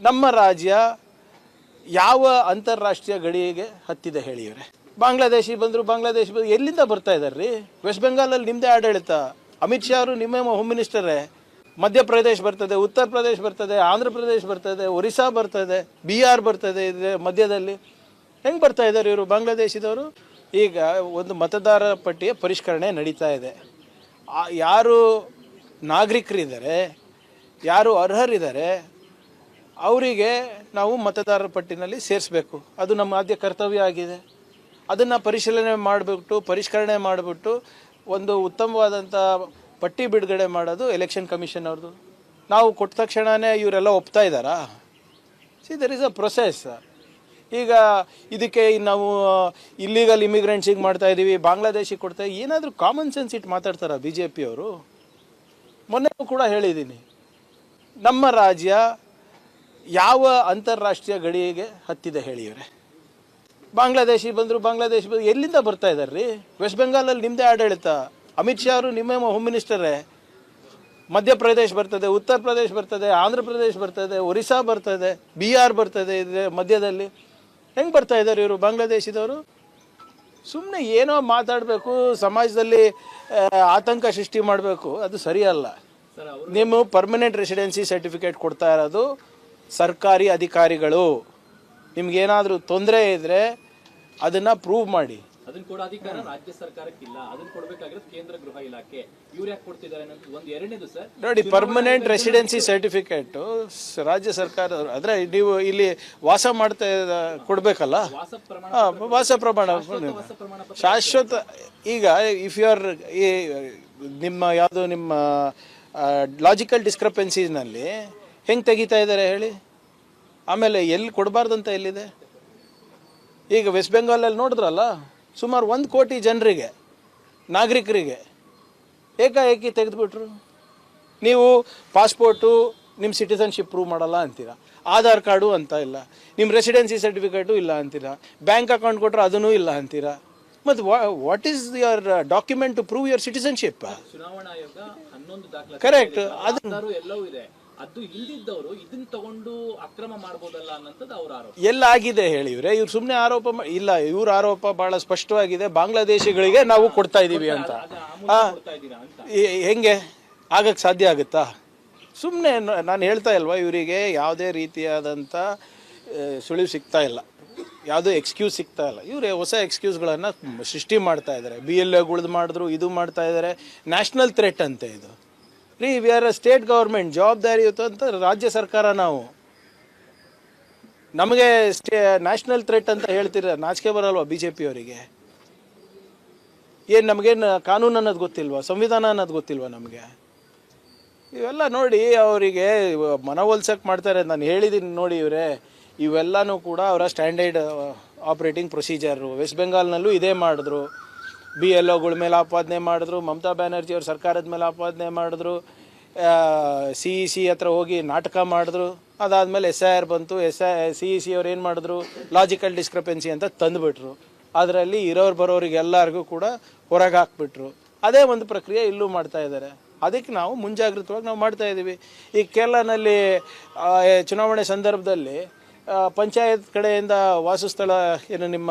ನಮ್ಮ ರಾಜ್ಯ ಯಾವ ಅಂತಾರಾಷ್ಟ್ರೀಯ ಗಡಿಗೆ ಹತ್ತಿದೆ ಹೇಳಿ ಇವರೇ? ಬಾಂಗ್ಲಾದೇಶಿ ಬಂದರು, ಎಲ್ಲಿಂದ ಬರ್ತಾ ಇದ್ದಾರೆ ರೀ? ವೆಸ್ಟ್ ಬೆಂಗಾಲಲ್ಲಿ ನಿಮ್ಮದೇ ಆಡಳಿತ. ಅಮಿತ್ ಶಾ ಅವರು ನಿಮ್ಮ ಹೋಮ್ ಮಿನಿಸ್ಟರೇ. ಮಧ್ಯಪ್ರದೇಶ್ ಬರ್ತದೆ, ಉತ್ತರ ಪ್ರದೇಶ್ ಬರ್ತದೆ, ಆಂಧ್ರ ಪ್ರದೇಶ್ ಬರ್ತದೆ, ಒರಿಸ್ಸಾ ಬರ್ತದೆ, ಬಿಹಾರ್ ಬರ್ತದೆ. ಇದೆ ಮಧ್ಯದಲ್ಲಿ ಹೆಂಗೆ ಬರ್ತಾ ಇದ್ದಾರೆ ಇವರು ಬಾಂಗ್ಲಾದೇಶದವರು? ಈಗ ಒಂದು ಮತದಾರ ಪಟ್ಟಿಯ ಪರಿಷ್ಕರಣೆ ನಡೀತಾ ಇದೆ. ಯಾರು ನಾಗರಿಕರಿದ್ದಾರೆ, ಯಾರು ಅರ್ಹರಿದ್ದಾರೆ, ಅವರಿಗೆ ನಾವು ಮತದಾರರ ಪಟ್ಟಿನಲ್ಲಿ ಸೇರಿಸಬೇಕು. ಅದು ನಮ್ಮ ಆದ್ಯ ಕರ್ತವ್ಯ ಆಗಿದೆ. ಅದನ್ನು ಪರಿಷ್ಕರಣೆ ಮಾಡಿಬಿಟ್ಟು ಒಂದು ಉತ್ತಮವಾದಂಥ ಪಟ್ಟಿ ಬಿಡುಗಡೆ ಮಾಡೋದು ಎಲೆಕ್ಷನ್ ಕಮಿಷನ್ ಅವ್ರದ್ದು. ನಾವು ಕೊಟ್ಟ ತಕ್ಷಣವೇ ಇವರೆಲ್ಲ ಒಪ್ತಾ ಇದ್ದಾರಾ? There is a process. ಈಗ ಇದಕ್ಕೆ ನಾವು ಇಲ್ಲಿಗಲ್ ಇಮಿಗ್ರೆಂಟ್ಸಿಗೆ ಮಾಡ್ತಾ ಇದ್ದೀವಿ, ಬಾಂಗ್ಲಾದೇಶಿಗೆ ಕೊಡ್ತಾ ಏನಾದರೂ ಕಾಮನ್ ಸೆನ್ಸ್ ಇಟ್ಟು ಮಾತಾಡ್ತಾರಾ ಬಿ ಜೆ ಪಿಯವರು? ಮೊನ್ನೆ ಕೂಡ ಹೇಳಿದ್ದೀನಿ, ನಮ್ಮ ರಾಜ್ಯ ಯಾವ ಅಂತಾರಾಷ್ಟ್ರೀಯ ಗಡಿಗೆ ಹತ್ತಿದೆ ಹೇಳಿ ಇವರೇ? ಬಾಂಗ್ಲಾದೇಶಿ ಬಂದರು, ಎಲ್ಲಿಂದ ಬರ್ತಾ ಇದ್ದಾರೆ ರೀ? ವೆಸ್ಟ್ ಬೆಂಗಾಲಲ್ಲಿ ನಿಮ್ಮದೇ ಆಡಳಿತ. ಅಮಿತ್ ಶಾ ಅವರು ನಿಮ್ಮ ಹೋಮ್ ಮಿನಿಸ್ಟರೇ. ಮಧ್ಯಪ್ರದೇಶ್ ಬರ್ತದೆ, ಉತ್ತರ ಪ್ರದೇಶ್ ಬರ್ತದೆ, ಆಂಧ್ರ ಪ್ರದೇಶ್ ಬರ್ತದೆ, ಒರಿಸ್ಸಾ ಬರ್ತದೆ, ಬಿಹಾರ್ ಬರ್ತದೆ. ಇದೆ ಮಧ್ಯದಲ್ಲಿ ಹೆಂಗೆ ಬರ್ತಾ ಇದ್ದಾರೆ ಇವರು ಬಾಂಗ್ಲಾದೇಶದವರು? ಸುಮ್ಮನೆ ಏನೋ ಮಾತಾಡಬೇಕು, ಸಮಾಜದಲ್ಲಿ ಆತಂಕ ಸೃಷ್ಟಿ ಮಾಡಬೇಕು, ಅದು ಸರಿಯಲ್ಲ. ನಿಮ್ಮ ಪರ್ಮನೆಂಟ್ ರೆಸಿಡೆನ್ಸಿ ಸರ್ಟಿಫಿಕೇಟ್ ಕೊಡ್ತಾ ಇರೋದು ಸರ್ಕಾರಿ ಅಧಿಕಾರಿಗಳು. ನಿಮ್ಗೇನಾದರೂ ತೊಂದರೆ ಇದ್ದರೆ ಅದನ್ನು ಪ್ರೂವ್ ಮಾಡಿ. ಅದನ್ನ ಕೊಡೋ ಅಧಿಕಾರ ರಾಜ್ಯ ಸರ್ಕಾರಕ್ಕಿಲ್ಲ, ಅದನ್ನ ಕೊಡಬೇಕಾಗಿರೋದು ಕೇಂದ್ರ ಗೃಹ ಇಲಾಖೆ. ಇವ್ರು ಯಾಕೆ ಕೊಡ್ತಿದ್ದಾರೆ ಅನ್ನೋದು ಒಂದು. ಎರಡನೇದು ಸರ್, ನೋಡಿ, ಪರ್ಮನೆಂಟ್ ರೆಸಿಡೆನ್ಸಿ ಸರ್ಟಿಫಿಕೇಟು ರಾಜ್ಯ ಸರ್ಕಾರ, ಅಂದರೆ ನೀವು ಇಲ್ಲಿ ವಾಸ ಮಾಡ್ತಾ ಕೊಡಬೇಕಲ್ಲ, ವಾಸ ಪ್ರಮಾಣ ಶಾಶ್ವತ. ಈಗ ಇಫ್ ಯು ಆರ್ ನಿಮ್ಮ ಯಾವುದು ನಿಮ್ಮ ಲಾಜಿಕಲ್ ಡಿಸ್ಕ್ರಪೆನ್ಸೀಸ್ನಲ್ಲಿ ಹೆಂಗೆ ತೆಗಿತಾ ಇದ್ದಾರೆ ಹೇಳಿ? ಆಮೇಲೆ ಎಲ್ಲಿ ಕೊಡಬಾರ್ದಂತ ಎಲ್ಲಿದೆ? ಈಗ ವೆಸ್ಟ್ ಬೆಂಗಾಲಲ್ಲಿ ನೋಡಿದ್ರಲ್ಲ, ಸುಮಾರು 1 ಕೋಟಿ ಜನರಿಗೆ, ನಾಗರಿಕರಿಗೆ ಏಕಾಏಕಿ ತೆಗೆದುಬಿಟ್ರು. ನೀವು ಪಾಸ್ಪೋರ್ಟು, ನಿಮ್ಮ ಸಿಟಿಸನ್ಶಿಪ್ ಪ್ರೂವ್ ಮಾಡಲ್ಲ ಅಂತೀರ, ಆಧಾರ್ ಕಾರ್ಡು ಅಂತ ಇಲ್ಲ, ನಿಮ್ಮ ರೆಸಿಡೆನ್ಸಿ ಸರ್ಟಿಫಿಕೇಟು ಇಲ್ಲ ಅಂತೀರ, ಬ್ಯಾಂಕ್ ಅಕೌಂಟ್ ಕೊಟ್ಟರೆ ಅದನ್ನೂ ಇಲ್ಲ ಅಂತೀರ. ಮತ್ತು what is your document to prove your citizenship? ಚುನಾವಣಾ ಆಯೋಗ 11 ದಾಖಲೆ ಕರೆಕ್ಟ್. ಅದು ಎಲ್ಲವೂ ಇದೆ. ಅದು ಇಲ್ದಿದ್ದವರು ಇದನ್ನ ತಗೊಂಡು ಅಕ್ರಮ ಮಾಡಬಹುದಲ್ಲ ಅನ್ನೋದು ಅವರ ಆರೋಪ. ಎಲ್ಲ ಆಗಿದೆ ಹೇಳಿ ಇವ್ರೆ? ಇವ್ರು ಸುಮ್ಮನೆ ಆರೋಪ ಇಲ್ಲ. ಇವ್ರ ಆರೋಪ ಬಹಳ ಸ್ಪಷ್ಟವಾಗಿದೆ, ಬಾಂಗ್ಲಾದೇಶಿಗಳಿಗೆ ನಾವು ಕೊಡ್ತಾ ಇದ್ದೀವಿ ಅಂತ. ಹೆಂಗೆ ಆಗಕ್ಕೆ ಸಾಧ್ಯ ಆಗುತ್ತಾ? ಸುಮ್ಮನೆ ನಾನು ಹೇಳ್ತಾ ಇಲ್ವಾ, ಇವರಿಗೆ ಯಾವುದೇ ರೀತಿಯಾದಂಥ ಸುಳಿವು ಸಿಗ್ತಾ ಇಲ್ಲ, ಯಾವುದೋ ಎಕ್ಸ್ಕ್ಯೂಸ್ ಸಿಗ್ತಾ ಇಲ್ಲ. ಇವರೇ ಹೊಸ ಎಕ್ಸ್ಕ್ಯೂಸ್ಗಳನ್ನು ಸೃಷ್ಟಿ ಮಾಡ್ತಾ ಇದ್ದಾರೆ. BLAಗಳ್ದು ಮಾಡಿದ್ರು, ಇದು ಮಾಡ್ತಾ ಇದ್ದಾರೆ. ನ್ಯಾಷನಲ್ ಥ್ರೆಟ್ ಅಂತೆ ಇದು ರೀ. We are a state government, ಜವಾಬ್ದಾರಿ ಅಂತ ರಾಜ್ಯ ಸರ್ಕಾರ. ನಾವು ನಮಗೆ ನ್ಯಾಷನಲ್ ಥ್ರೆಟ್ ಅಂತ ಹೇಳ್ತೀರ, ನಾಚಿಕೆ ಬರಲ್ವಾ BJP ಅವರಿಗೆ? ಏನು ನಮಗೇನು ಕಾನೂನು ಅನ್ನೋದು ಗೊತ್ತಿಲ್ವಾ? ಸಂವಿಧಾನ ಅನ್ನೋದು ಗೊತ್ತಿಲ್ವಾ ನಮಗೆ? ಇವೆಲ್ಲ ನೋಡಿ ಅವರಿಗೆ ಮನವೊಲಿಸಕ್ಕೆ ಮಾಡ್ತಾರೆ. ನಾನು ಹೇಳಿದ್ದೀನಿ ನೋಡಿ ಇವರೇ, ಇವೆಲ್ಲನೂ ಕೂಡ ಅವರ ಸ್ಟ್ಯಾಂಡರ್ಡ್ ಆಪ್ರೇಟಿಂಗ್ ಪ್ರೊಸೀಜರು. ವೆಸ್ಟ್ ಬೆಂಗಾಲ್ನಲ್ಲೂ ಇದೇ ಮಾಡಿದ್ರು. BLOಗಳ ಮೇಲೆ ಆಪಾದನೆ ಮಾಡಿದ್ರು, ಮಮತಾ ಬ್ಯಾನರ್ಜಿ ಅವ್ರ ಸರ್ಕಾರದ ಮೇಲೆ ಆಪಾದನೆ ಮಾಡಿದ್ರು, CEC ಹತ್ರ ಹೋಗಿ ನಾಟಕ ಮಾಡಿದ್ರು. ಅದಾದಮೇಲೆ SIR ಬಂತು. CEC ಅವ್ರು ಏನು ಮಾಡಿದ್ರು? ಲಾಜಿಕಲ್ ಡಿಸ್ಕ್ರಪೆನ್ಸಿ ಅಂತ ತಂದುಬಿಟ್ರು. ಅದರಲ್ಲಿ ಇರೋರು ಬರೋರಿಗೆಲ್ಲರಿಗೂ ಕೂಡ ಹೊರಗೆ ಹಾಕ್ಬಿಟ್ರು. ಅದೇ ಒಂದು ಪ್ರಕ್ರಿಯೆ ಇಲ್ಲೂ ಮಾಡ್ತಾ ಇದ್ದಾರೆ. ಅದಕ್ಕೆ ನಾವು ಮುಂಜಾಗ್ರತವಾಗಿ ನಾವು ಮಾಡ್ತಾ ಇದ್ದೀವಿ. ಈ ಕೇರಳನಲ್ಲಿ ಚುನಾವಣೆ ಸಂದರ್ಭದಲ್ಲಿ ಪಂಚಾಯತ್ ಕಡೆಯಿಂದ ವಾಸಸ್ಥಳ ಏನು ನಿಮ್ಮ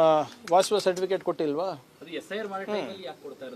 ವಾಸುವ ಸರ್ಟಿಫಿಕೇಟ್ ಕೊಟ್ಟಿಲ್ವಾ? ಅದು SIR ಮಾಡೋ ಟೈಮಲ್ಲಿ ಯಾಕೆ ಕೊಡ್ತಾ ಇರೋದು?